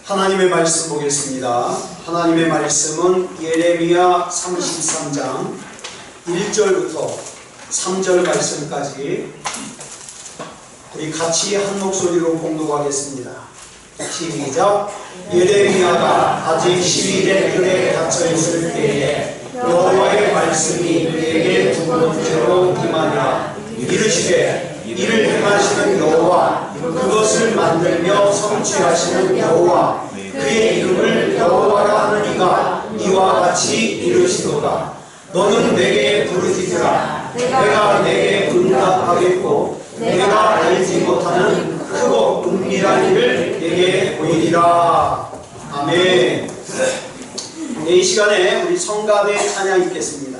하나님의 말씀 보겠습니다. 하나님의 말씀은 예레미야 33장 1절부터 3절 말씀까지 우리 같이 한 목소리로 봉독하겠습니다. 시작. 예레미야가 아직 12대 뜰에 닫혀있을 때에 여호와의 말씀이 내게 두 번째로 임하냐 이르시되 이를 행하시는 여호와 그것을 만들며 성취하시는 여호와 그의 이름을 여호와라 하느니가 이와 같이 이르시도다. 너는 내게 부르짖으라. 내가 내게 응답하겠고 내가 알지 못하는 크고 은밀한 일을 내게 보이리라. 아멘. 이 시간에 우리 성가대 찬양 읽겠습니다.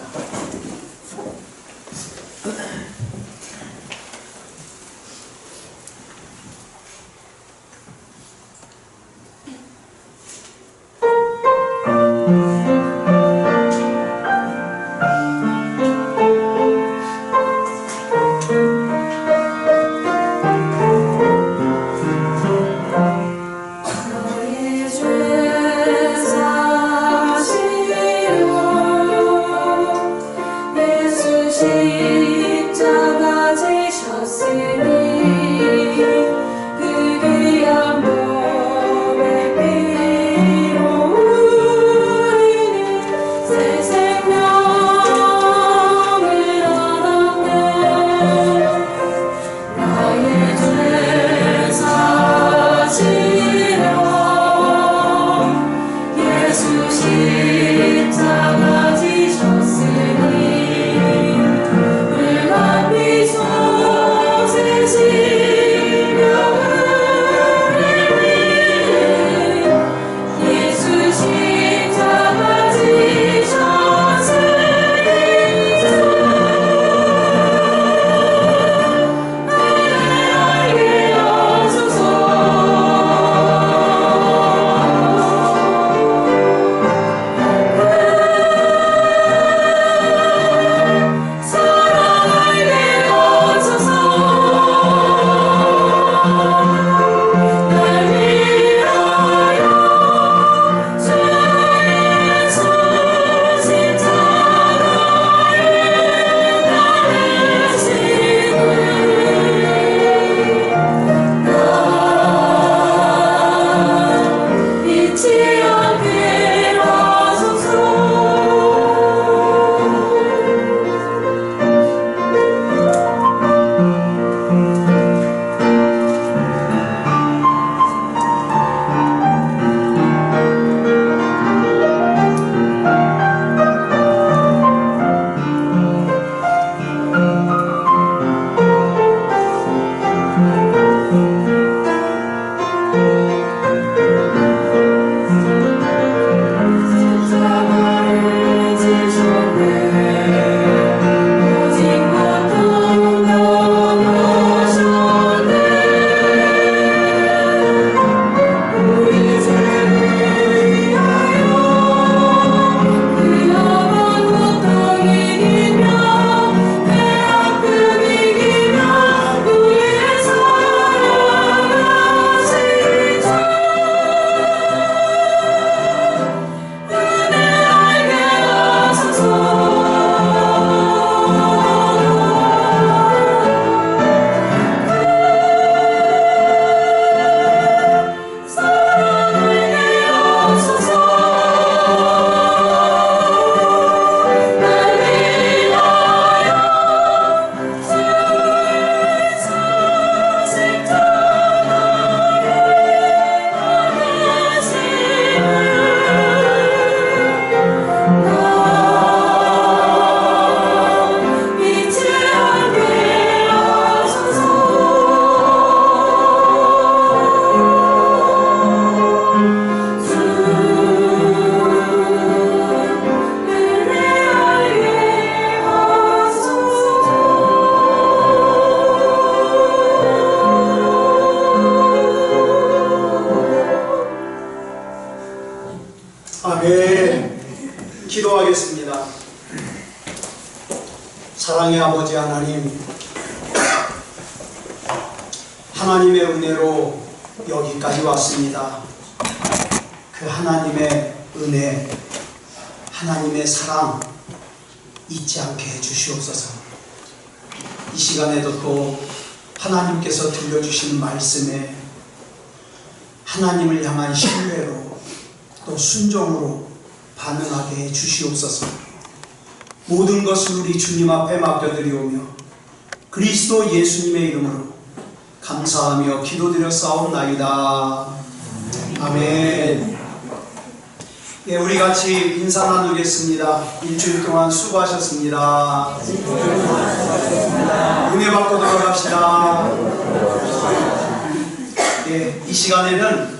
기도하겠습니다. 사랑의 아버지 하나님, 하나님의 은혜로 여기까지 왔습니다. 그 하나님의 은혜, 하나님의 사랑 잊지 않게 해주시옵소서. 이 시간에도 또 하나님께서 들려주시는 말씀에 하나님을 향한 신뢰로 또 순종으로 반응하게 해주시옵소서. 모든 것을 우리 주님 앞에 맡겨드리오며 그리스도 예수님의 이름으로 감사하며 기도드렸사옵나이다. 아멘. 예, 우리 같이 인사 나누겠습니다. 일주일 동안 수고하셨습니다. 은혜 받고 돌아갑시다. 예, 이 시간에는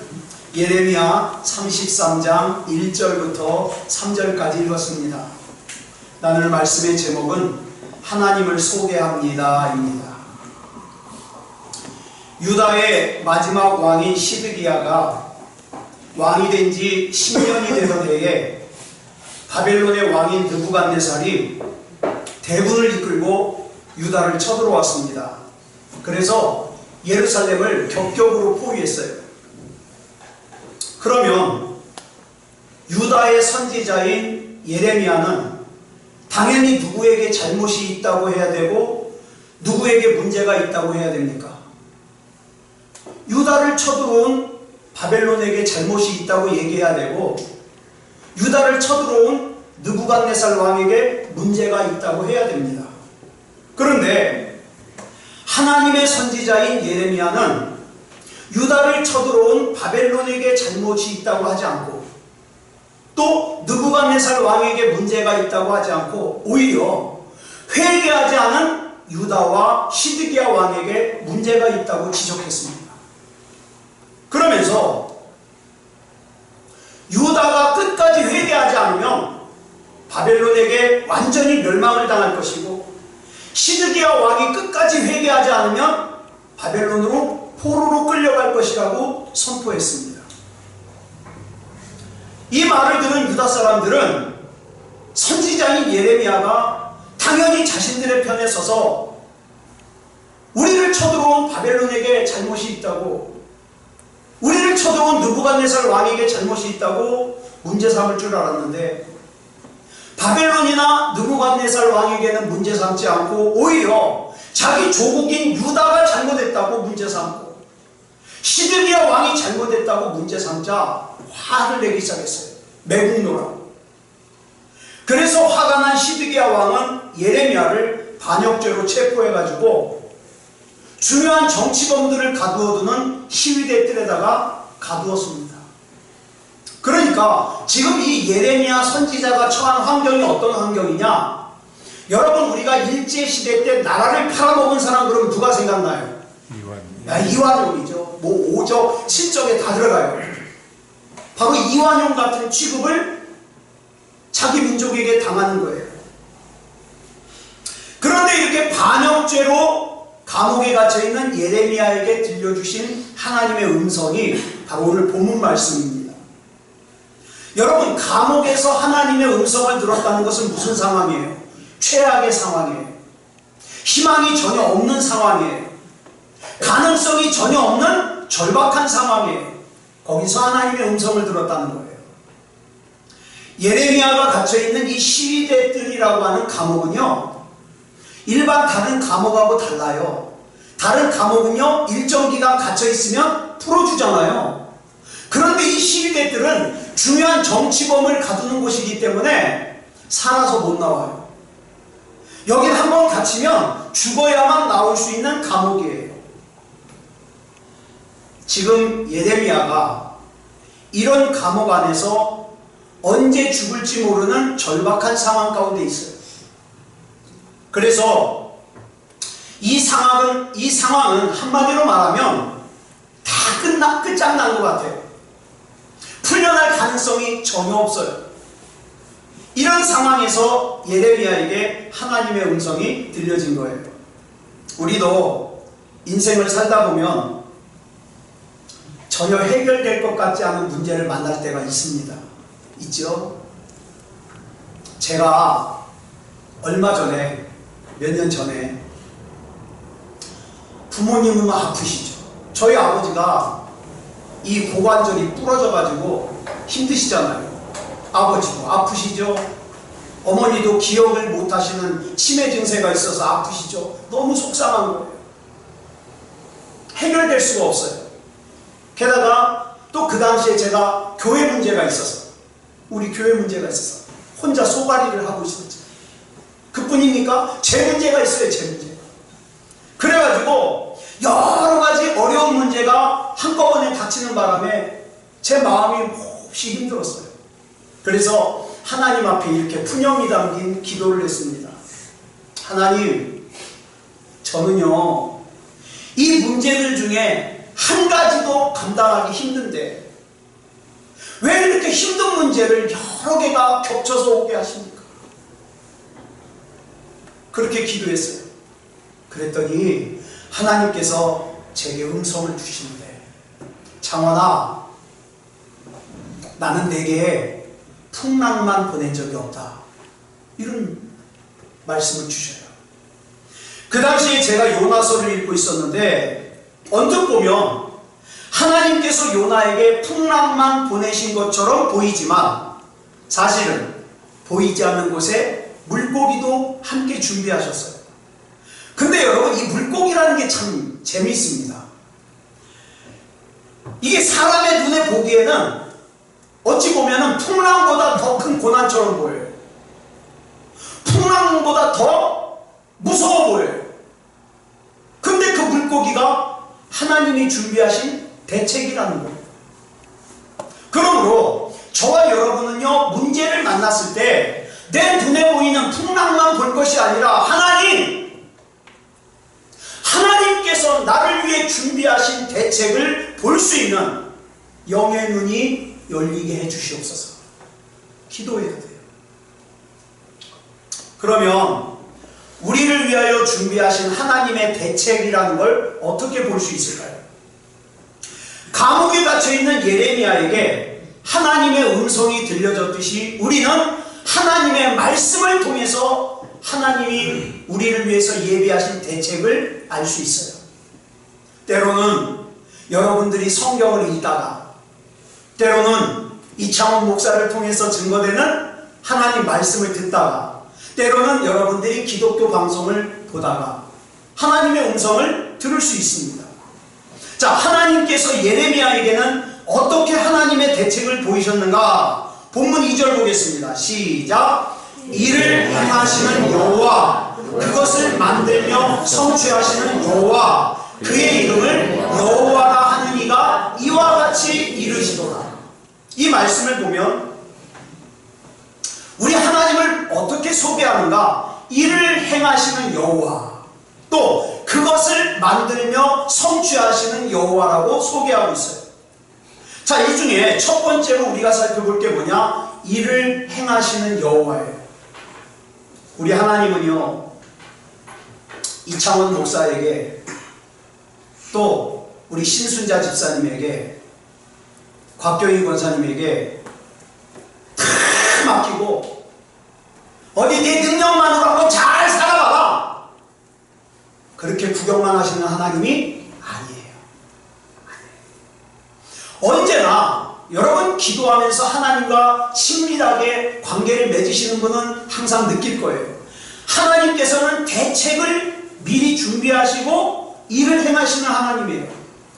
예레미야 33장 1절부터 3절까지 읽었습니다. 나눌 말씀의 제목은 하나님을 소개합니다 입니다. 유다의 마지막 왕인 시드기야가 왕이 된 지 10년이 되던 해에 바벨론의 왕인 느부갓네살이 대군을 이끌고 유다를 쳐들어왔습니다. 그래서 예루살렘을 격격으로 포위했어요. 그러면 유다의 선지자인 예레미야는 당연히 누구에게 잘못이 있다고 해야 되고 누구에게 문제가 있다고 해야 됩니까? 유다를 쳐들어온 바벨론에게 잘못이 있다고 얘기해야 되고 유다를 쳐들어온 느부갓네살 왕에게 문제가 있다고 해야 됩니다. 그런데 하나님의 선지자인 예레미야는 유다를 쳐들어온 바벨론에게 잘못이 있다고 하지 않고 또 느부갓네살 왕에게 문제가 있다고 하지 않고 오히려 회개하지 않은 유다와 시드기야 왕에게 문제가 있다고 지적했습니다. 그러면서 유다가 끝까지 회개하지 않으면 바벨론에게 완전히 멸망을 당할 것이고 시드기야 왕이 끝까지 회개하지 않으면 바벨론으로 포로로 끌려갈 것이라고 선포했습니다. 이 말을 들은 유다 사람들은 선지자인 예레미야가 당연히 자신들의 편에 서서 우리를 쳐들어온 바벨론에게 잘못이 있다고 우리를 쳐들어온 느부갓네살 왕에게 잘못이 있다고 문제 삼을 줄 알았는데 바벨론이나 느부갓네살 왕에게는 문제 삼지 않고 오히려 자기 조국인 유다가 잘못했다고 문제 삼고 시드기야 왕이 잘못했다고 문제 삼자 화를 내기 시작했어요. 매국노라고. 그래서 화가 난 시드기야 왕은 예레미야를 반역죄로 체포해가지고 중요한 정치범들을 가두어두는 시위대 뜰에다가 가두었습니다. 그러니까 지금 이 예레미야 선지자가 처한 환경이 어떤 환경이냐? 여러분 우리가 일제시대 때 나라를 팔아먹은 사람 그러면 누가 생각나요? 이완용이죠. 뭐 5적, 7적에 다 들어가요. 바로 이완용 같은 취급을 자기 민족에게 당하는 거예요. 그런데 이렇게 반역죄로 감옥에 갇혀있는 예레미야에게 들려주신 하나님의 음성이 바로 오늘 본문 말씀입니다. 여러분 감옥에서 하나님의 음성을 들었다는 것은 무슨 상황이에요? 최악의 상황이에요. 희망이 전혀 없는 상황이에요. 가능성이 전혀 없는 절박한 상황이에요. 거기서 하나님의 음성을 들었다는 거예요. 예레미야가 갇혀있는 이 시위대 뜰이라고 하는 감옥은요 일반 다른 감옥하고 달라요. 다른 감옥은요 일정 기간 갇혀있으면 풀어주잖아요. 그런데 이 시위대들은 중요한 정치범을 가두는 곳이기 때문에 살아서 못 나와요. 여긴 한번 갇히면 죽어야만 나올 수 있는 감옥이에요. 지금 예레미야가 이런 감옥 안에서 언제 죽을지 모르는 절박한 상황 가운데 있어요. 그래서 이 상황은 한마디로 말하면 다 끝장난 것 같아요. 풀려날 가능성이 전혀 없어요. 이런 상황에서 예레미야에게 하나님의 음성이 들려진 거예요. 우리도 인생을 살다 보면 전혀 해결될 것 같지 않은 문제를 만날 때가 있습니다. 있죠? 제가 얼마 전에 몇 년 전에 부모님은 아프시죠. 저희 아버지가 이 고관절이 부러져 가지고 힘드시잖아요. 아버지도 아프시죠? 어머니도 기억을 못하시는 치매 증세가 있어서 아프시죠? 너무 속상한 거예요. 해결될 수가 없어요. 게다가 또 그 당시에 제가 교회 문제가 있어서, 우리 교회 문제가 있어서 혼자 소가리를 하고 있었죠. 그뿐입니까? 제 문제가 있어요. 제 문제가. 그래가지고 여러 가지 어려운 문제가 한꺼번에 닥치는 바람에 제 마음이 몹시 힘들었어요. 그래서 하나님 앞에 이렇게 푸념이 담긴 기도를 했습니다. 하나님, 저는요 이 문제들 중에 한 가지도 감당하기 힘든데 왜 이렇게 힘든 문제를 여러 개가 겹쳐서 오게 하십니까? 그렇게 기도했어요. 그랬더니 하나님께서 제게 음성을 주시는데, 장원아, 나는 내게 풍랑만 보낸 적이 없다. 이런 말씀을 주셔요. 그 당시에 제가 요나서를 읽고 있었는데 언뜻 보면 하나님께서 요나에게 풍랑만 보내신 것처럼 보이지만 사실은 보이지 않는 곳에 물고기도 함께 준비하셨어요. 근데 여러분, 이 물고기라는 게 참 재미있습니다. 이게 사람의 눈에 보기에는 어찌 보면 풍랑보다 더 큰 고난처럼 보여요. 풍랑보다 더 무서워 보여요. 근데 그 물고기가 하나님이 준비하신 대책이라는 거예요. 그러므로 저와 여러분은요, 문제를 만났을 때 내 눈에 보이는 풍랑만 볼 것이 아니라 하나님께서 나를 위해 준비하신 대책을 볼 수 있는 영의 눈이 열리게 해주시옵소서. 기도해야 돼요. 그러면 우리를 위하여 준비하신 하나님의 대책이라는 걸 어떻게 볼 수 있을까요? 감옥에 갇혀있는 예레미야에게 하나님의 음성이 들려졌듯이 우리는 하나님의 말씀을 통해서 하나님이 우리를 위해서 예비하신 대책을 알 수 있어요. 때로는 여러분들이 성경을 읽다가, 때로는 이창원 목사를 통해서 증거되는 하나님 말씀을 듣다가, 때로는 여러분들이 기독교 방송을 보다가 하나님의 음성을 들을 수 있습니다. 자, 하나님께서 예레미야에게는 어떻게 하나님의 대책을 보이셨는가? 본문 2절 보겠습니다. 시작. 이를 행하시는 여호와, 그것을 만들며 성취하시는 여호와, 그의 이름을 여호와라 하는 이가 이와 같이 이르시도다. 이 말씀을 보면 우리 하나님을 어떻게 소개하는가? 이를 행하시는 여호와, 또 그것을 만들며 성취하시는 여호와라고 소개하고 있어요. 자, 이 중에 첫 번째로 우리가 살펴볼 게 뭐냐? 이를 행하시는 여호와예요. 우리 하나님은요, 이창원 목사에게, 또 우리 신순자 집사님에게, 곽경희 권사님에게 다 맡기고 어디 네 능력만으로 한번 잘 살아봐라, 그렇게 구경만 하시는 하나님이 아니에요. 언제나 여러분 기도하면서 하나님과 친밀하게 관계를 맺으시는 분은 항상 느낄 거예요. 하나님께서는 대책을 미리 준비하시고 일을 행하시는 하나님이에요.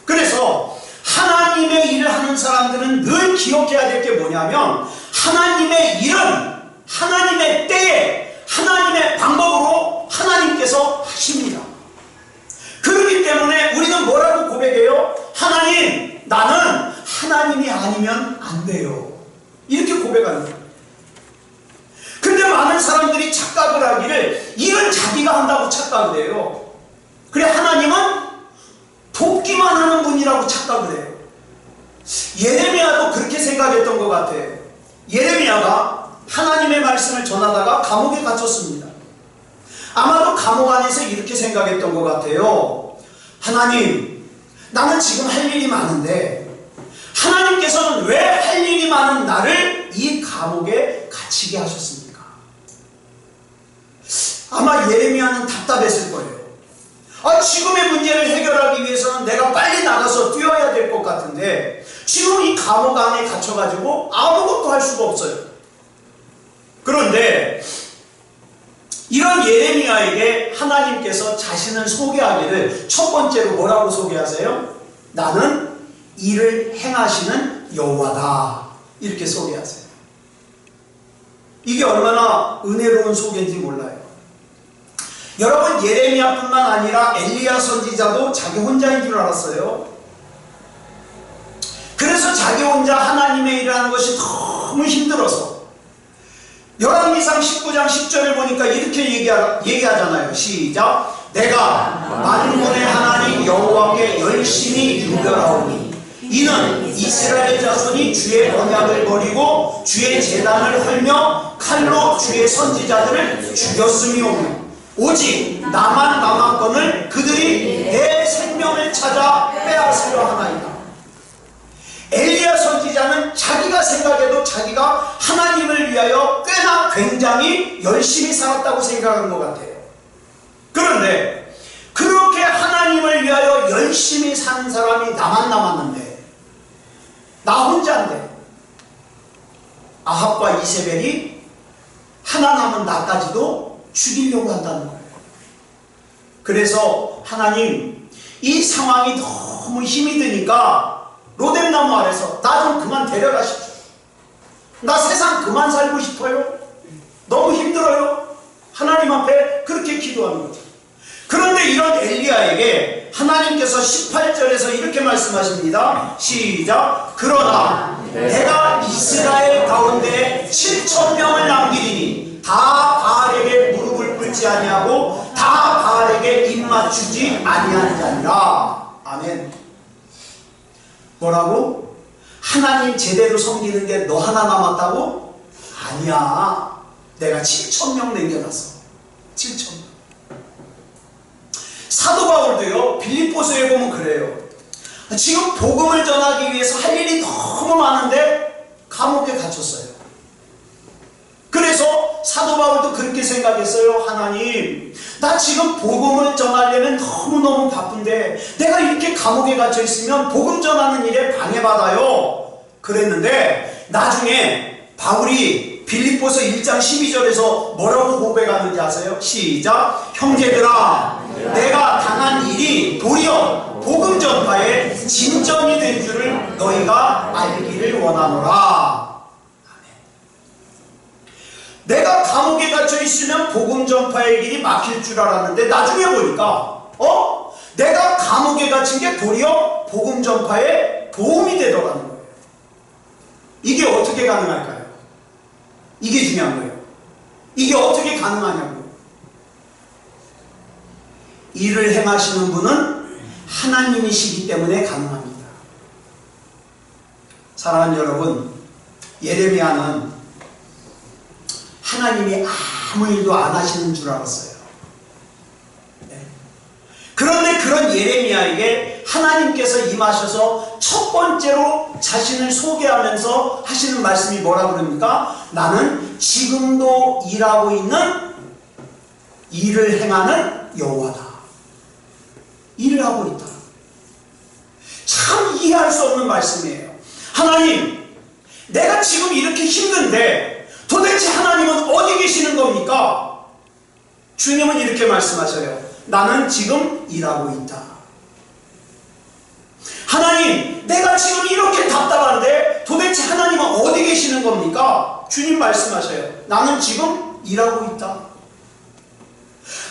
그래서 하나님의 일을 하는 사람들은 늘 기억해야 될 게 뭐냐면, 하나님의 일은 하나님의 때에 하나님의 방법으로 하나님께서 하십니다. 그렇기 때문에 우리는 뭐라고 고백해요? 하나님, 나는 하나님이 아니면 안 돼요. 이렇게 고백하는 거예요. 근데 많은 사람들이 착각을 하기를 일은 자기가 한다고 착각을 해요. 그래, 하나님은 돕기만 하는 분이라고 착각을 해요. 예레미야도 그렇게 생각했던 것 같아요. 예레미야가 하나님의 말씀을 전하다가 감옥에 갇혔습니다. 아마도 감옥 안에서 이렇게 생각했던 것 같아요. 하나님, 나는 지금 할 일이 많은데 하나님께서는 왜 할 일이 많은 나를 이 감옥에 갇히게 하셨습니까? 아마 예레미야는 답답했을 거예요. 지금의 문제를 해결하기 위해서는 내가 빨리 나가서 뛰어야 될 것 같은데 지금 이 감옥 안에 갇혀가지고 아무것도 할 수가 없어요. 그런데 이런 예레미야에게 하나님께서 자신을 소개하기를 첫 번째로 뭐라고 소개하세요? 나는 이를 행하시는 여호와다, 이렇게 소개하세요. 이게 얼마나 은혜로운 소개인지 몰라요. 여러분, 예레미야뿐만 아니라 엘리야 선지자도 자기 혼자인 줄 알았어요. 그래서 자기 혼자 하나님의 일을 하는 것이 너무 힘들어서 열왕기상 19장 10절을 보니까 이렇게 얘기하잖아요. 시작. 내가 만군의 하나님 여호와께 열심히 유별하오니 이는 이스라엘 자손이 주의 언약을 버리고 주의 제단을 헐며 칼로 주의 선지자들을 죽였음이오며 오직 나만 남았거늘 그들이 내 생명을 찾아 빼앗으려 하나이다. 엘리야 선지자는 자기가 생각해도 자기가 하나님을 위하여 꽤나 굉장히 열심히 살았다고 생각한 것 같아요. 그런데 그렇게 하나님을 위하여 열심히 사는 사람이 나만 남았는데, 나 혼자인데 아합과 이세벨이 하나 남은 나까지도 죽이려고 한다는 거예요. 그래서 하나님, 이 상황이 너무 힘이 드니까 로뎀나무 아래서 나 좀 그만 데려가십시오. 나 세상 그만 살고 싶어요. 너무 힘들어요. 하나님 앞에 그렇게 기도하는 거죠. 그런데 이런 엘리야에게 하나님께서 18절에서 이렇게 말씀하십니다. 시작. 그러나 내가 이스라엘 가운데 7,000명을 남기리니 다 바알에게 무릎을 꿇지 아니하고 다 바알에게 입맞추지 아니하는 자니라. 아멘. 뭐라고? 하나님 제대로 섬기는 게 너 하나 남았다고? 아니야. 내가 7,000명 남겨놨어. 7,000명. 사도 바울도요, 빌립보서에 보면 그래요. 지금 복음을 전하기 위해서 할 일이 너무 많은데 감옥에 갇혔어요. 그래서 사도 바울도 그렇게 생각했어요. 하나님, 나 지금 복음을 전하려면 너무너무 바쁜데 내가 이렇게 감옥에 갇혀 있으면 복음 전하는 일에 방해받아요. 그랬는데 나중에 바울이 빌립보서 1장 12절에서 뭐라고 고백하는지 아세요? 시작. 형제들아, 내가 당한 일이 도리어 복음 전파의 진전이 된 줄을 너희가 알기를 원하노라. 내가 감옥에 갇혀 있으면 복음 전파의 길이 막힐 줄 알았는데 나중에 보니까 내가 감옥에 갇힌 게 도리어 복음 전파에 도움이 되더라는 거예요. 이게 어떻게 가능할까요? 이게 중요한 거예요. 이게 어떻게 가능하냐고. 일을 행하시는 분은 하나님이시기 때문에 가능합니다. 사랑하는 여러분, 예레미야는 하나님이 아무 일도 안 하시는 줄 알았어요. 네. 그런데 그런 예레미야에게 하나님께서 임하셔서 첫 번째로 자신을 소개하면서 하시는 말씀이 뭐라 그럽니까? 나는 지금도 일하고 있는 일을 행하는 여호와다. 일을 하고 있다. 참 이해할 수 없는 말씀이에요. 하나님, 내가 지금 이렇게 힘든데 도대체 하나님은 어디 계시는 겁니까? 주님은 이렇게 말씀하셔요. 나는 지금 일하고 있다. 하나님, 내가 지금 이렇게 답답한데 도대체 하나님은 어디 계시는 겁니까? 주님 말씀하셔요. 나는 지금 일하고 있다.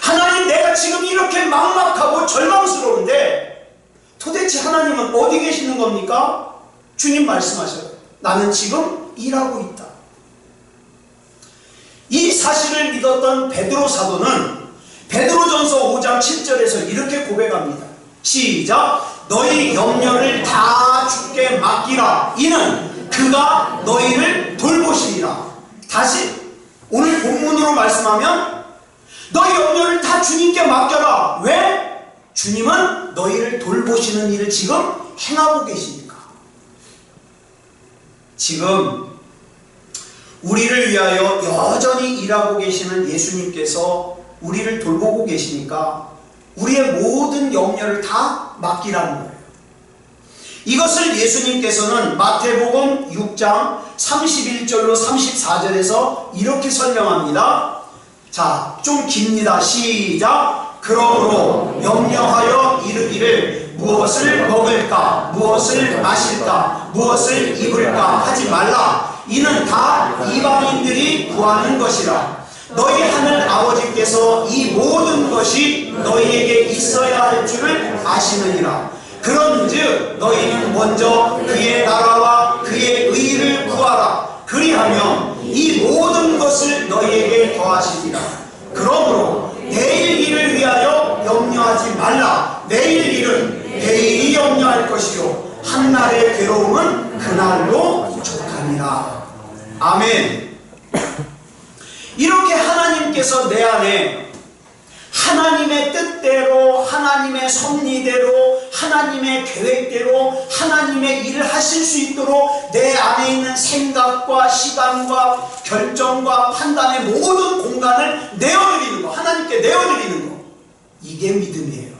하나님, 내가 지금 이렇게 막막하고 절망스러운데 도대체 하나님은 어디 계시는 겁니까? 주님 말씀하셔요. 나는 지금 일하고 있다. 이 사실을 믿었던 베드로 사도는 베드로전서 5장 7절에서 이렇게 고백합니다. 시작. 너희 염려를 다 주께 맡기라. 이는 그가 너희를 돌보시리라. 다시 오늘 본문으로 말씀하면 너희 염려를 다 주님께 맡겨라. 왜? 주님은 너희를 돌보시는 일을 지금 행하고 계시니까. 지금 우리를 위하여 여전히 일하고 계시는 예수님께서 우리를 돌보고 계시니까 우리의 모든 염려를 다 맡기라는 거예요. 이것을 예수님께서는 마태복음 6장 31절로 34절에서 이렇게 설명합니다. 자, 좀 깁니다. 시작. 그러므로 염려하여 이르기를 무엇을 먹을까, 무엇을 마실까, 무엇을 입을까 하지 말라. 이는 다 이방인들이 구하는 것이라. 너희 하늘 아버지께서 이 모든 것이 너희에게 있어야 할 줄을 아시느니라. 그런즉 너희는 먼저 그의 나라와 그의 의를 구하라. 그리하면 이 모든 것을 너희에게 더하시리라. 그러므로 내일 일을 위하여 염려하지 말라. 내일 일은 내일이 염려할 것이요 한날의 괴로움은 그날로 족하니라. 아멘. 이렇게 하나님께서 내 안에 하나님의 뜻대로, 하나님의 섭리대로, 하나님의 계획대로 하나님의 일을 하실 수 있도록 내 안에 있는 생각과 시간과 결정과 판단의 모든 공간을 내어드리는 거, 하나님께 내어드리는 거, 이게 믿음이에요.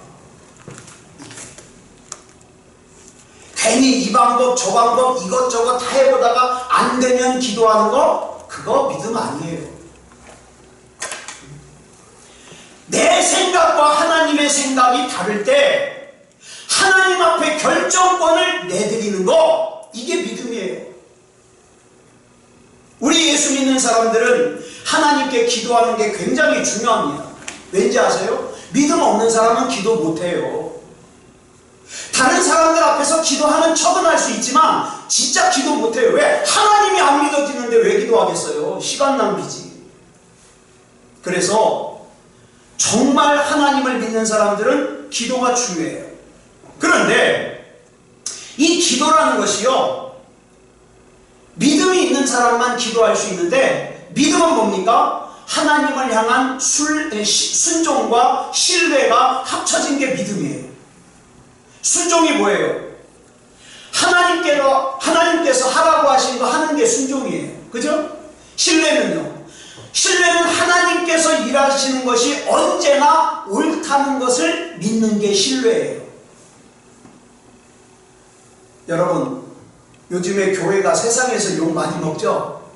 괜히 이 방법 저 방법 이것저것 다 해보다가 안 되면 기도하는 거, 그거 믿음 아니에요. 내 생각과 하나님의 생각이 다를 때 하나님 앞에 결정권을 내드리는 거, 이게 믿음이에요. 우리 예수 믿는 사람들은 하나님께 기도하는 게 굉장히 중요합니다. 왠지 아세요? 믿음 없는 사람은 기도 못해요. 다른 사람들 앞에서 기도하는 척은 할 수 있지만 진짜 기도 못해요. 왜? 하나님이 안 믿어지는데 왜 기도하겠어요? 시간 낭비지. 그래서 정말 하나님을 믿는 사람들은 기도가 중요해요. 그런데 이 기도라는 것이요, 믿음이 있는 사람만 기도할 수 있는데, 믿음은 뭡니까? 하나님을 향한 순종과 신뢰가 합쳐진 게 믿음이에요. 순종이 뭐예요? 하나님께서 하라고 하신 거 하는 게 순종이에요. 그죠? 신뢰는요, 신뢰는 하나님께서 일하시는 것이 언제나 옳다는 것을 믿는 게 신뢰예요. 여러분, 요즘에 교회가 세상에서 욕 많이 먹죠?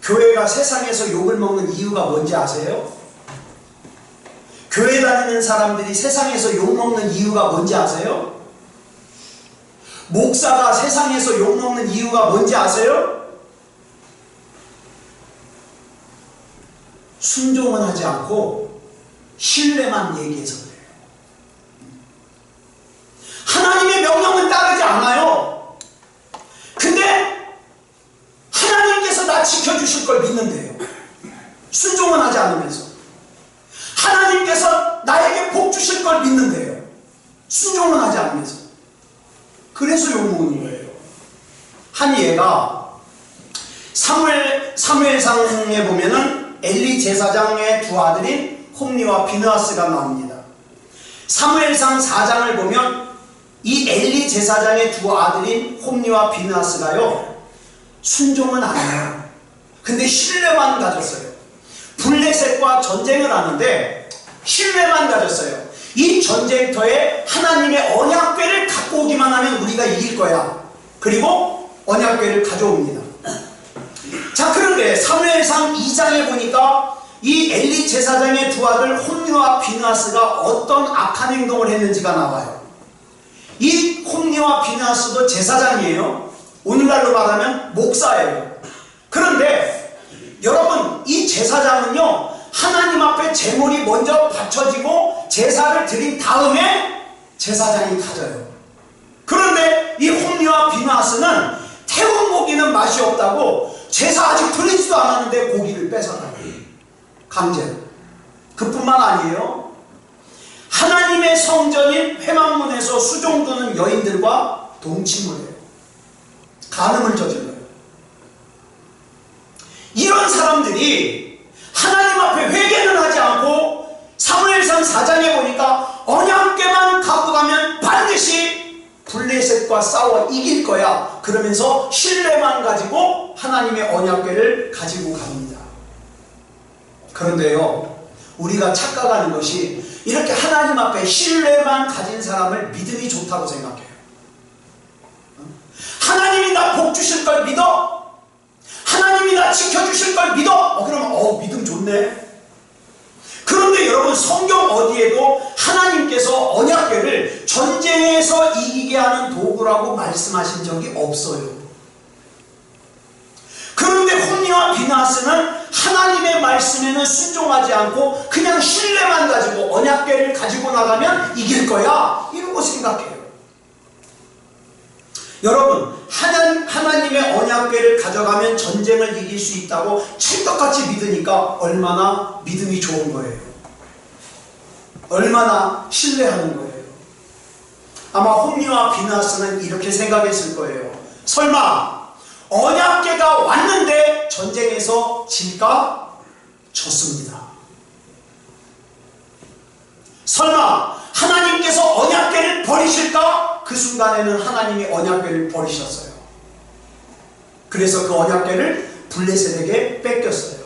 교회가 세상에서 욕을 먹는 이유가 뭔지 아세요? 교회 다니는 사람들이 세상에서 욕 먹는 이유가 뭔지 아세요? 목사가 세상에서 욕 먹는 이유가 뭔지 아세요? 순종은 하지 않고 신뢰만 얘기해서 그래요. 하나님의 명령은 따르지 않아요. 근데 하나님께서 나 지켜주실 걸 믿는데요. 순종은 하지 않으면서. 하나님께서 나에게 복 주실 걸 믿는데요. 순종은 하지 않으면서. 그래서 욕먹는 거예요. 한 예가 사무엘상에 보면은 엘리 제사장의 두 아들인 홈리와 비느하스가 나옵니다. 사무엘상 4장을 보면 이 엘리 제사장의 두 아들인 홈리와 비느하스가요, 순종은 안 해요. 근데 신뢰만 가졌어요. 블레셋과 전쟁을 하는데 신뢰만 가졌어요. 이 전쟁터에 하나님의 언약궤를 갖고 오기만 하면 우리가 이길 거야. 그리고 언약궤를 가져옵니다. 자, 그런데 사무엘상 2장에 보니까 이 엘리 제사장의 두 아들 홈리와 비느하스가 어떤 악한 행동을 했는지가 나와요. 이 홈리와 비느하스도 제사장이에요. 오늘날로 말하면 목사예요. 그런데 여러분, 이 제사장은요, 하나님 앞에 제물이 먼저 바쳐지고 제사를 드린 다음에 제사장이 가져요. 그런데 이 홈리와 비느하스는 태운 고기는 맛이 없다고 제사 아직 드리지도 않았는데 고기를 뺏어가요. 강제로. 그뿐만 아니에요. 하나님의 성전인 회막문에서 수종드는 여인들과 동침을 해요. 간음을 저질러요. 이런 사람들이 하나님 앞에 회개는 하지 않고 사무엘상 4장에 보니까 언약궤만 갖고 가면 반드시 블레셋과 싸워 이길 거야. 그러면서 신뢰만 가지고 하나님의 언약궤를 가지고 갑니다. 그런데요, 우리가 착각하는 것이 이렇게 하나님 앞에 신뢰만 가진 사람을 믿음이 좋다고 생각해요. 하나님이 나 복 주실 걸 믿어? 하나님이 나 지켜주실 걸 믿어? 그러면 믿음 좋네. 그런데 여러분, 성경 어디에도 하나님께서 언약궤를 전쟁에서 이기게 하는 도구라고 말씀하신 적이 없어요. 그런데 홈리와 비나스는 하나님의 말씀에는 순종하지 않고 그냥 신뢰만 가지고 언약궤를 가지고 나가면 이길 거야, 이러고 생각해요. 여러분, 하나님의 언약궤를 가져가면 전쟁을 이길 수 있다고 찰떡같이 믿으니까 얼마나 믿음이 좋은 거예요. 얼마나 신뢰하는 거예요. 아마 홈리와 비나스는 이렇게 생각했을 거예요. 설마 언약궤가 왔는데 전쟁에서 질까? 졌습니다. 설마 하나님께서 언약궤를 버리실까? 그 순간에는 하나님이 언약궤를 버리셨어요. 그래서 그 언약궤를 블레셋에게 뺏겼어요.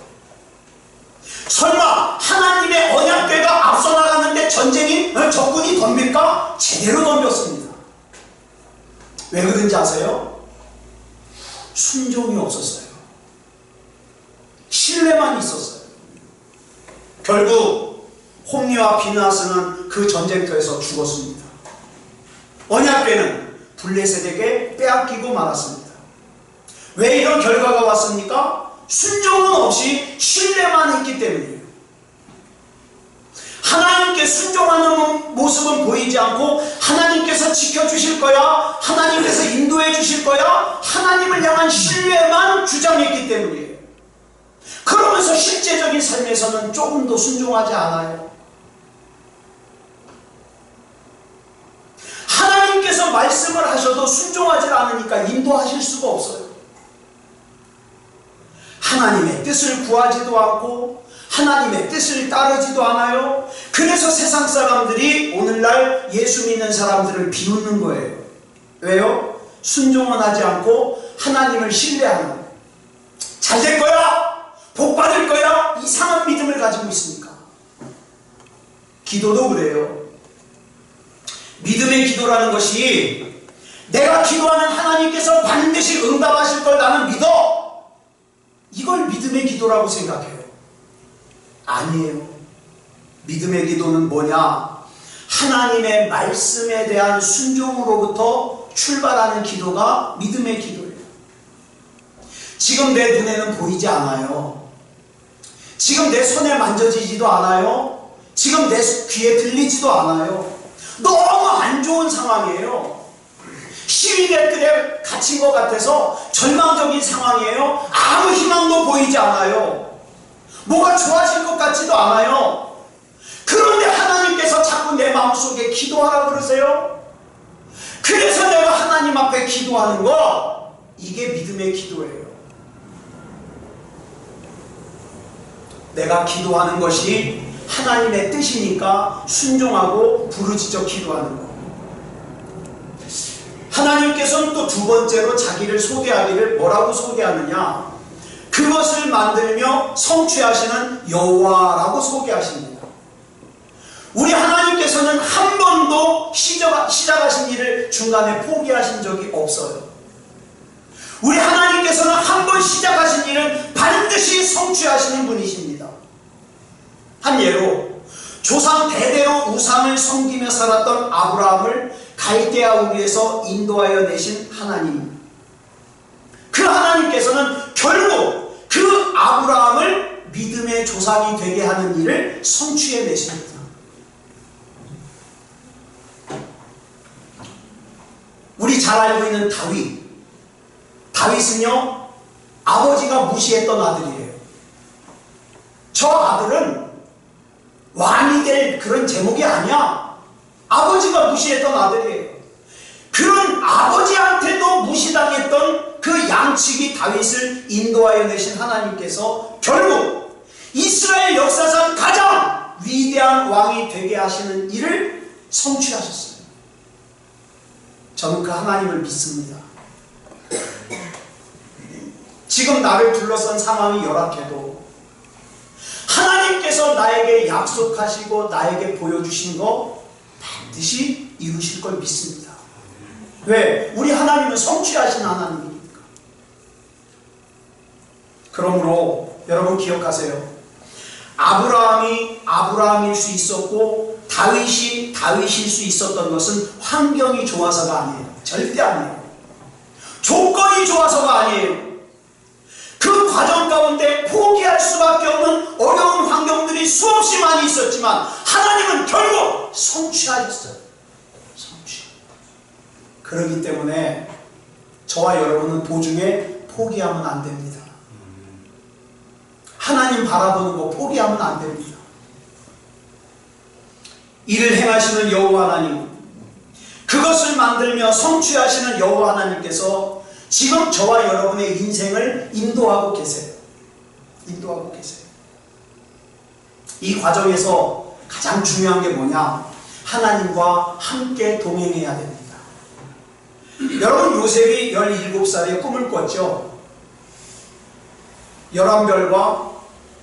설마 하나님의 언약궤가 앞서 나가는데 적군이 덤빌까? 제대로 덤볐습니다. 왜 그런지 아세요? 순종이 없었어요. 신뢰만 있었어요. 결국 홈리와 비나스는 그 전쟁터에서 죽었습니다. 언약궤는 블레셋에게 빼앗기고 말았습니다. 왜 이런 결과가 왔습니까? 순종은 없이 신뢰만 했기 때문이에요. 하나님께 순종하는 모습은 보이지 않고 하나님께서 지켜주실 거야, 하나님께서 인도해 주실 거야, 하나님을 향한 신뢰만 주장했기 때문이에요. 그러면서 실제적인 삶에서는 조금도 순종하지 않아요. 하나님께서 말씀을 하셔도 순종하지 않으니까 인도하실 수가 없어요. 하나님의 뜻을 구하지도 않고 하나님의 뜻을 따르지도 않아요. 그래서 세상 사람들이 오늘날 예수 믿는 사람들을 비웃는 거예요. 왜요? 순종은 하지 않고 하나님을 신뢰하는 거예요. 잘 될 거야, 복 받을 거야, 이상한 믿음을 가지고 있으니까. 기도도 그래요. 믿음의 기도라는 것이 내가 기도하는 하나님께서 반드시 응답하실 걸 나는 믿어, 이걸 믿음의 기도라고 생각해요. 아니에요. 믿음의 기도는 뭐냐? 하나님의 말씀에 대한 순종으로부터 출발하는 기도가 믿음의 기도예요. 지금 내 눈에는 보이지 않아요. 지금 내 손에 만져지지도 않아요. 지금 내 귀에 들리지도 않아요. 너무 안 좋은 상황이에요. 시위대 뜰에 갇힌 것 같아서 절망적인 상황이에요. 아무 희망도 보이지 않아요. 뭐가 좋아질 것 같지도 않아요. 그런데 하나님께서 자꾸 내 마음속에 기도하라 그러세요. 그래서 내가 하나님 앞에 기도하는 거, 이게 믿음의 기도예요. 내가 기도하는 것이 하나님의 뜻이니까 순종하고 부르짖어 기도하는 거. 하나님께서는 또 두 번째로 자기를 소개하기를 뭐라고 소개하느냐? 그것을 만들며 성취하시는 여호와라고 소개하십니다. 우리 하나님께서는 한 번도 시작하신 일을 중간에 포기하신 적이 없어요. 우리 하나님께서는 한 번 시작하신 일은 반드시 성취하시는 분이십니다. 한 예로 조상 대대로 우상을 섬기며 살았던 아브라함을 갈대아 우리에서 인도하여 내신 하나님, 그 하나님께서는 결국 그 아브라함을 믿음의 조상이 되게 하는 일을 성취해 내십니다. 우리 잘 알고 있는 다윗은요, 아버지가 무시했던 아들이에요. 저 아들은 왕이 될 그런 제목이 아니야. 아버지가 무시했던 아들이에요. 그런 아버지한테도 무시당했던 그 양치기 다윗을 인도하여 내신 하나님께서 결국 이스라엘 역사상 가장 위대한 왕이 되게 하시는 일을 성취하셨어요. 저는 그 하나님을 믿습니다. 지금 나를 둘러싼 상황이 열악해도 하나님께서 나에게 약속하시고 나에게 보여주신 거 반드시 이루실 걸 믿습니다. 왜? 우리 하나님은 성취하신 하나님이니까. 그러므로 여러분 기억하세요. 아브라함이 아브라함일 수 있었고 다윗이 다윗일 수 있었던 것은 환경이 좋아서가 아니에요. 절대 아니에요. 조건이 좋아서가 아니에요. 그 과정 가운데 포기할 수밖에 없는 어려운 환경들이 수없이 많이 있었지만 하나님은 결국 성취하셨어요. 성취. 그렇기 때문에 저와 여러분은 도중에 포기하면 안 됩니다. 하나님 바라보는 거 포기하면 안 됩니다. 이를 행하시는 여호와 하나님, 그것을 만들며 성취하시는 여호와 하나님께서 지금 저와 여러분의 인생을 인도하고 계세요. 인도하고 계세요. 이 과정에서 가장 중요한 게 뭐냐? 하나님과 함께 동행해야 됩니다. 여러분, 요셉이 17살에 꿈을 꿨죠. 11별과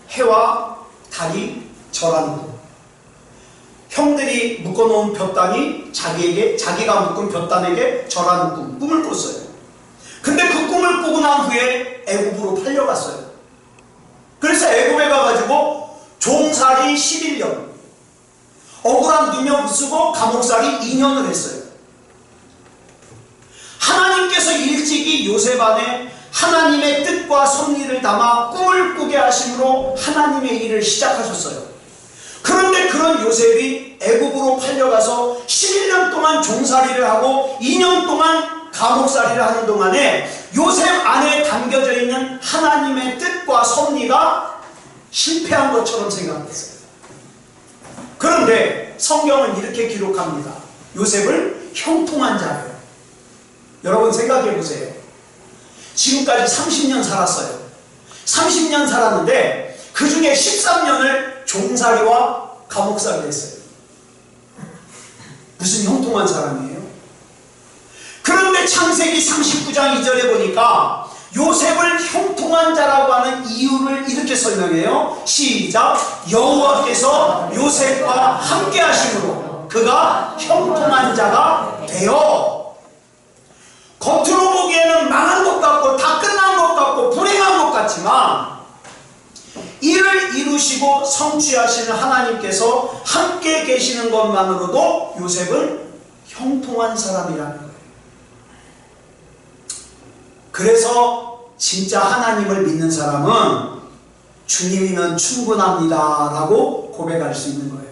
해와 달이 절하는 꿈. 형들이 묶어놓은 볕단이 자기가 묶은 볕단에게 절하는 꿈을 꿨어요. 근데 그 꿈을 꾸고 난 후에 애굽으로 팔려갔어요. 그래서 애굽에 가가지고 종살이 11년, 억울한 누명 쓰고 감옥살이 2년을 했어요. 하나님께서 일찍이 요셉 안에 하나님의 뜻과 섭리를 담아 꿈을 꾸게 하심으로 하나님의 일을 시작하셨어요. 그런데 그런 요셉이 애굽으로 팔려가서 11년 동안 종살이를 하고 2년 동안 감옥살이를 하는 동안에 요셉 안에 담겨져 있는 하나님의 뜻과 섭리가 실패한 것처럼 생각했어요. 그런데 성경은 이렇게 기록합니다. 요셉을 형통한 자예요. 여러분 생각해 보세요. 지금까지 30년 살았어요. 30년 살았는데 그 중에 13년을 종살이와 감옥살이를 했어요. 무슨 형통한 사람이에요? 그런데 창세기 39장 2절에 보니까 요셉을 형통한 자라고 하는 이유를 이렇게 설명해요. 시작. 여호와께서 요셉과 함께 하심으로 그가 형통한 자가 되어. 겉으로 보기에는 망한 것 같고 다 끝난 것 같고 불행한 것 같지만 이를 이루시고 성취하시는 하나님께서 함께 계시는 것만으로도 요셉은 형통한 사람이라는 거예요. 그래서 진짜 하나님을 믿는 사람은 주님이면 충분합니다 라고 고백할 수 있는 거예요.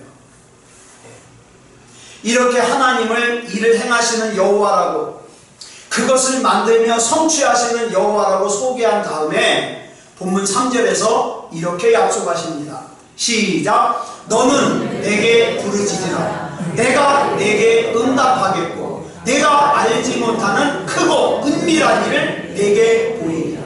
이렇게 하나님을 일을 행하시는 여호와라고, 그것을 만들며 성취하시는 여호와라고 소개한 다음에 본문 3절에서 이렇게 약속하십니다. 시작. 너는 내게 부르짖으라. 내가 내게 응답하겠고 내가 알지 못하는 크고 은밀한 일을 내게 보이리라.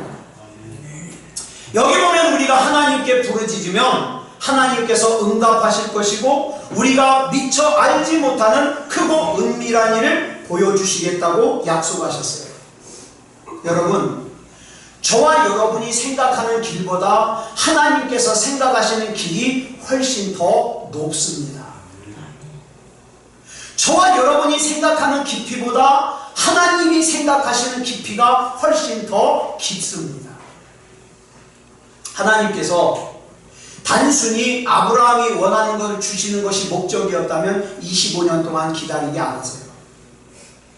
여기 보면 우리가 하나님께 부르짖으면 하나님께서 응답하실 것이고 우리가 미처 알지 못하는 크고 은밀한 일을 보여주시겠다고 약속하셨어요. 여러분, 저와 여러분이 생각하는 길보다 하나님께서 생각하시는 길이 훨씬 더 높습니다. 저와 여러분이 생각하는 깊이보다 하나님이 생각하시는 깊이가 훨씬 더 깊습니다. 하나님께서 단순히 아브라함이 원하는 것을 주시는 것이 목적이었다면 25년 동안 기다리지 않았어요.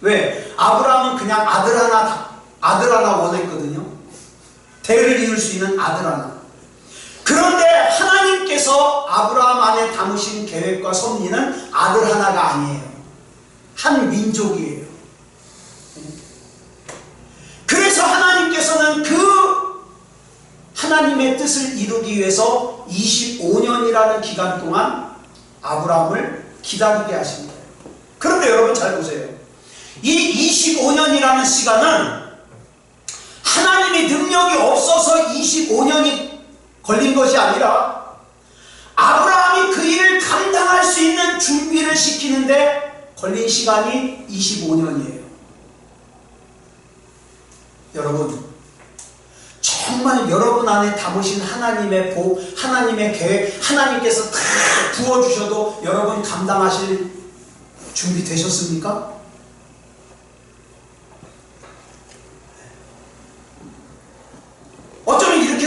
왜? 아브라함은 그냥 아들 하나 원했거든요. 대를 이을 수 있는 아들 하나. 그런데 하나님께서 아브라함 안에 담으신 계획과 섭리는 아들 하나가 아니에요. 한 민족이에요. 그래서 하나님께서는 그 하나님의 뜻을 이루기 위해서 25년이라는 기간 동안 아브라함을 기다리게 하신 거예요. 그런데 여러분 잘 보세요. 이 25년이라는 시간은 하나님의 능력이 없어서 25년이 걸린 것이 아니라 아브라함이 그 일을 감당할 수 있는 준비를 시키는데 걸린 시간이 25년이에요. 여러분, 정말 여러분 안에 담으신 하나님의 복, 하나님의 계획, 하나님께서 다 부어주셔도 여러분 감당하실 준비 되셨습니까?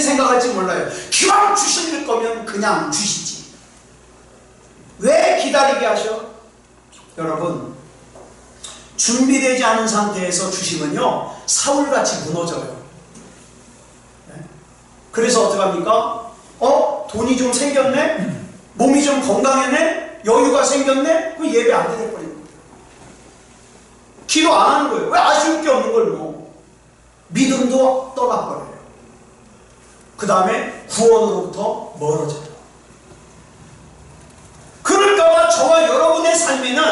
생각할지 몰라요. 기왕 주실 거면 그냥 주시지. 왜 기다리게 하셔? 여러분, 준비되지 않은 상태에서 주시면요, 사울같이 무너져요. 그래서 어떡합니까? 돈이 좀 생겼네? 몸이 좀 건강했네? 여유가 생겼네? 그 예배 안 드려버리는 거예요. 기도 안 하는 거예요. 왜? 아쉬울 게 없는 걸 뭐. 믿음도 떠나버려요. 그 다음에 구원으로부터 멀어져요. 그럴까봐 저와 여러분의 삶에는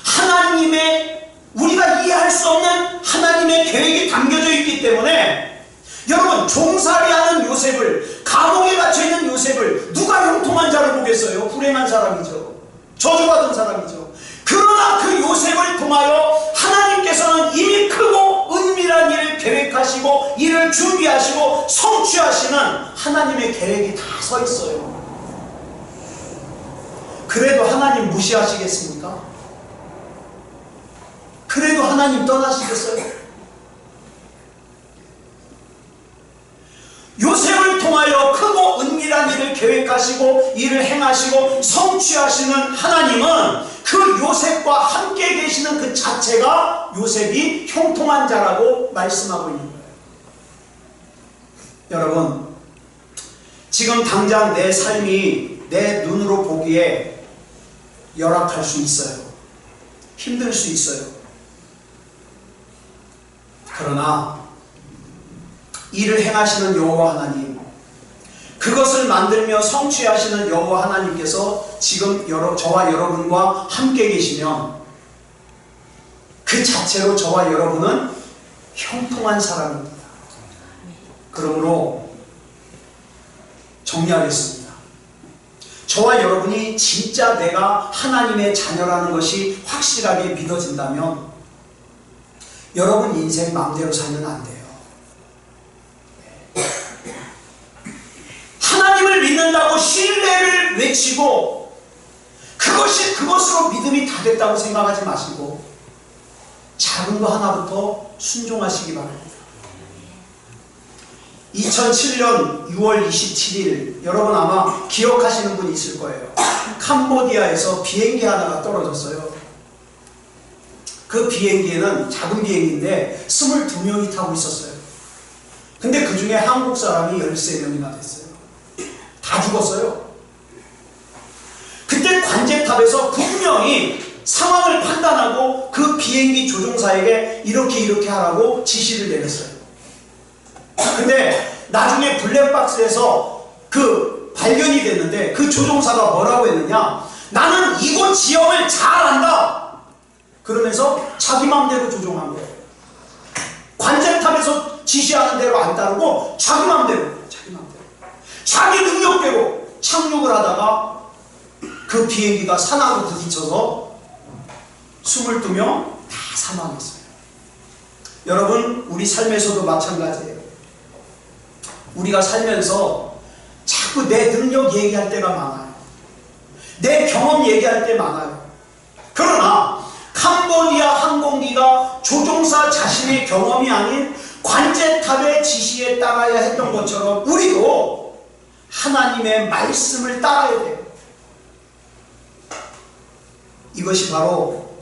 하나님의, 우리가 이해할 수 없는 하나님의 계획이 담겨져 있기 때문에, 여러분, 종살이하는 요셉을, 감옥에 갇혀있는 요셉을 누가 형통한 자를 보겠어요? 불행한 사람이죠. 저주받은 사람이죠. 그러나 그 요셉을 통하여 하나님께서는 이미 크고 은밀한 일을 계획하시고 일을 준비하시고 성취하시는 하나님의 계획이 다 서 있어요. 그래도 하나님 무시하시겠습니까? 그래도 하나님 떠나시겠어요? 요셉을 통하여 크고 은밀한 일을 계획하시고 일을 행하시고 성취하시는 하나님은 그 요셉과 함께 계시는 그 자체가 요셉이 형통한 자라고 말씀하고 있는 거예요. 여러분, 지금 당장 내 삶이 내 눈으로 보기에 열악할 수 있어요. 힘들 수 있어요. 그러나 일을 행하시는 여호와 하나님, 그것을 만들며 성취하시는 여호와 하나님께서 지금 저와 여러분과 함께 계시면 그 자체로 저와 여러분은 형통한 사람입니다. 그러므로 정리하겠습니다. 저와 여러분이 진짜 내가 하나님의 자녀라는 것이 확실하게 믿어진다면 여러분 인생 마음대로 살면 안 돼요. 하나님을 믿는다고 신뢰를 외치고 그것으로 믿음이 다 됐다고 생각하지 마시고 작은 거 하나부터 순종하시기 바랍니다. 2007년 6월 27일 여러분 아마 기억하시는 분이 있을 거예요. 캄보디아에서 비행기 하나가 떨어졌어요. 그 비행기에는 작은 비행기인데 22명이 타고 있었어요. 근데 그 중에 한국 사람이 13명이나 됐어요. 다 죽었어요. 그때 관제탑에서 분명히 상황을 판단하고 그 비행기 조종사에게 이렇게 하라고 지시를 내렸어요. 근데 나중에 블랙박스에서 그 발견이 됐는데 그 조종사가 뭐라고 했느냐, 나는 이곳 지형을 잘 안다 그러면서 자기 마음대로 조종한 거예요. 관제탑에서 지시하는 대로 안 따르고 자기 마음대로 자기 능력대로 착륙을 하다가 그 비행기가 산하로 부딪혀서 22명 다 사망했어요. 여러분, 우리 삶에서도 마찬가지예요. 우리가 살면서 자꾸 내 능력 얘기할 때가 많아요. 내 경험 얘기할 때 많아요. 그러나 캄보디아 항공기가 조종사 자신의 경험이 아닌 관제탑의 지시에 따라야 했던 것처럼 우리도 하나님의 말씀을 따라야 돼요. 이것이 바로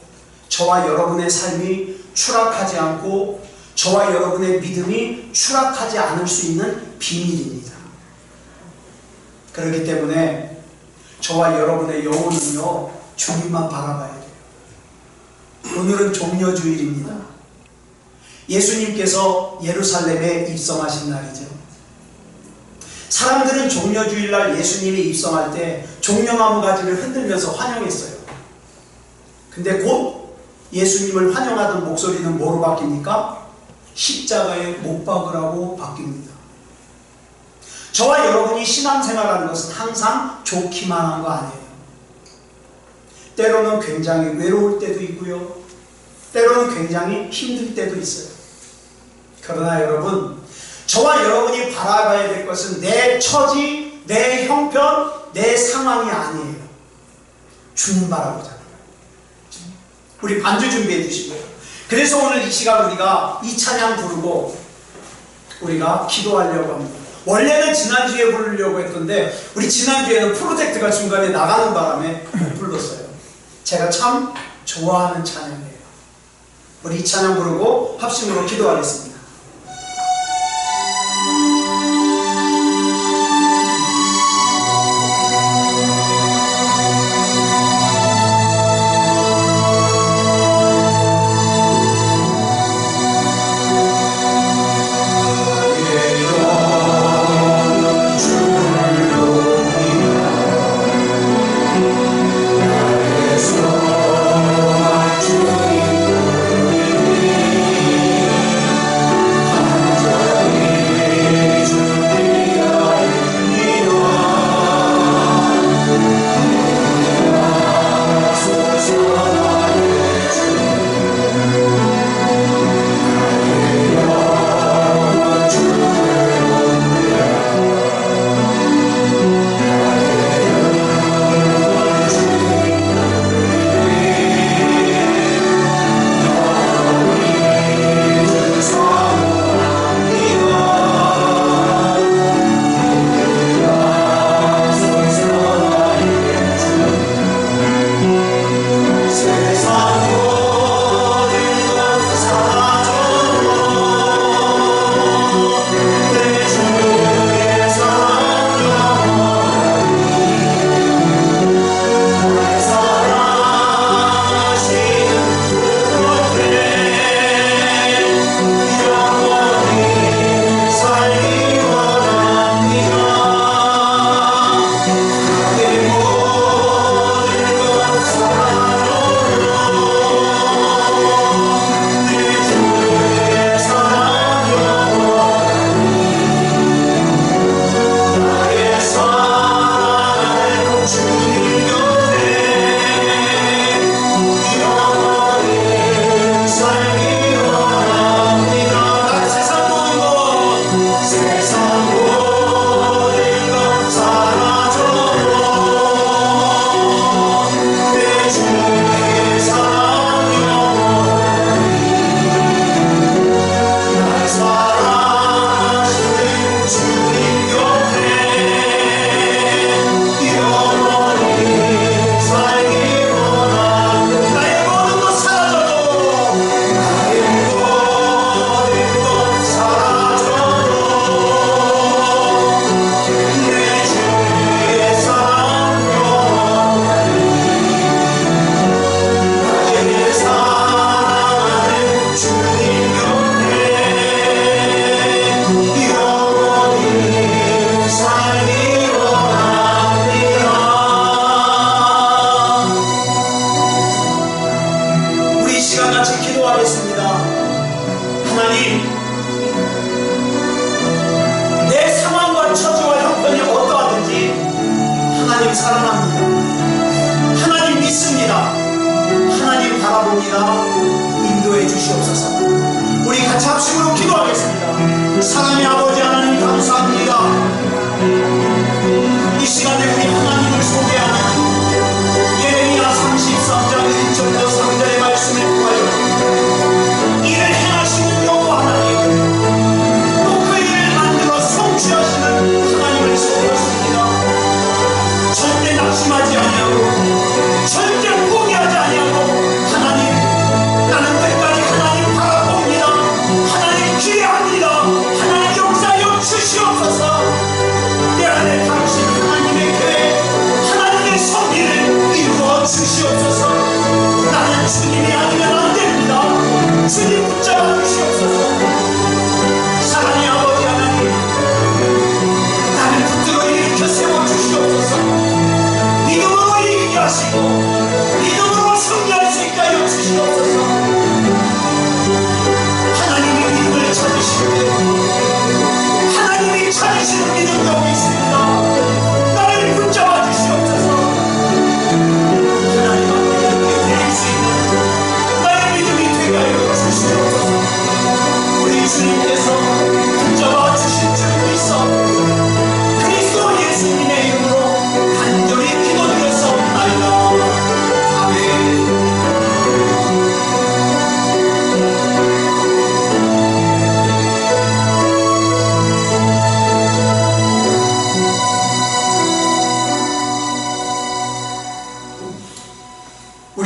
저와 여러분의 삶이 추락하지 않고 저와 여러분의 믿음이 추락하지 않을 수 있는 비밀입니다. 그렇기 때문에 저와 여러분의 영혼은요, 주님만 바라봐야 돼요. 오늘은 종려주일입니다. 예수님께서 예루살렘에 입성하신 날이죠. 사람들은 종려주일날 예수님이 입성할 때 종려나무 가지를 흔들면서 환영했어요. 근데 곧 예수님을 환영하던 목소리는 뭐로 바뀝니까? 십자가에 못 박으라고 바뀝니다. 저와 여러분이 신앙생활하는 것은 항상 좋기만 한 거 아니에요. 때로는 굉장히 외로울 때도 있고요, 때로는 굉장히 힘들 때도 있어요. 그러나 여러분, 저와 여러분이 바라봐야 될 것은 내 처지, 내 형편, 내 상황이 아니에요. 주님 바라보자. 우리 반주 준비해 주시고요. 그래서 오늘 이 시간 우리가 이 찬양 부르고 우리가 기도하려고 합니다. 원래는 지난주에 부르려고 했던데 우리 지난주에는 프로젝트가 중간에 나가는 바람에 못 불렀어요. 제가 참 좋아하는 찬양이에요. 우리 이 찬양 부르고 합심으로 기도하겠습니다.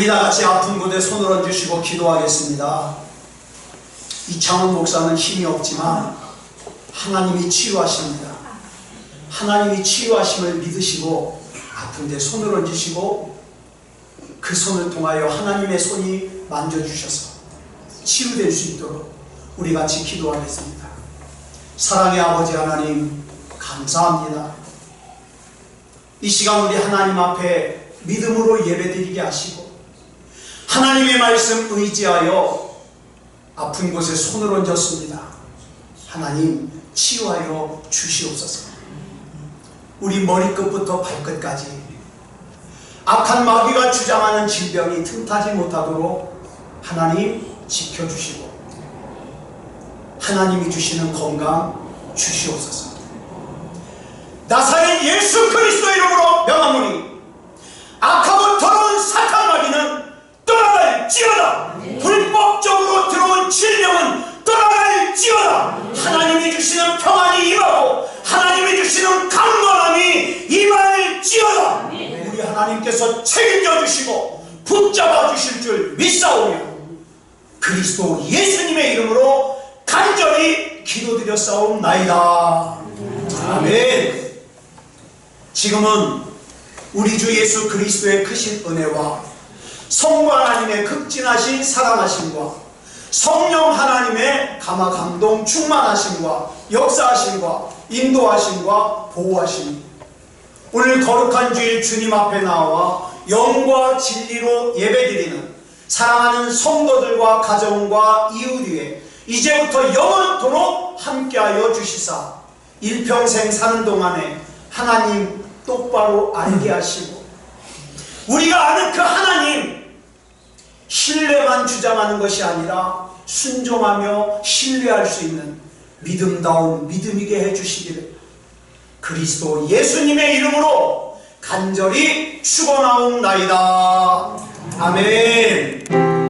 우리 다같이 아픈 곳에 손을 얹으시고 기도하겠습니다. 이창훈 목사는 힘이 없지만 하나님이 치유하십니다. 하나님이 치유하심을 믿으시고 아픈 데 손을 얹으시고 그 손을 통하여 하나님의 손이 만져주셔서 치유될 수 있도록 우리 같이 기도하겠습니다. 사랑의 아버지 하나님, 감사합니다. 이 시간 우리 하나님 앞에 믿음으로 예배드리게 하시고 하나님의 말씀 의지하여 아픈 곳에 손을 얹었습니다. 하나님 치유하여 주시옵소서. 우리 머리끝부터 발끝까지 악한 마귀가 주장하는 질병이 틈타지 못하도록 하나님 지켜주시고 하나님이 주시는 건강 주시옵소서. 나사렛 예수 그리스도 이름으로 명하노니 악하고 더러운 사탄 마귀는 떠나갈지어다. 불법적으로 들어온 질병은 떠나갈지어다. 하나님이 주시는 평안이 임하고 하나님이 주시는 강건함이 임할지어다. 우리 하나님께서 책임져 주시고 붙잡아 주실 줄 믿사오며 그리스도 예수님의 이름으로 간절히 기도드렸사옵나이다. 아멘. 지금은 우리 주 예수 그리스도의 크신 은혜와 성부 하나님의 극진하신 사랑하심과 성령 하나님의 감화 감동 충만하심과 역사하심과 인도하심과 보호하심, 오늘 거룩한 주일 주님 앞에 나와 영과 진리로 예배드리는 사랑하는 성도들과 가정과 이웃 위에 이제부터 영원토록 함께하여 주시사 일평생 사는 동안에 하나님 똑바로 알게 하시고 우리가 아는 그 하나님 신뢰만 주장하는 것이 아니라 순종하며 신뢰할 수 있는 믿음다운 믿음이게 해주시기를 그리스도 예수님의 이름으로 간절히 축원하옵나이다. 아멘.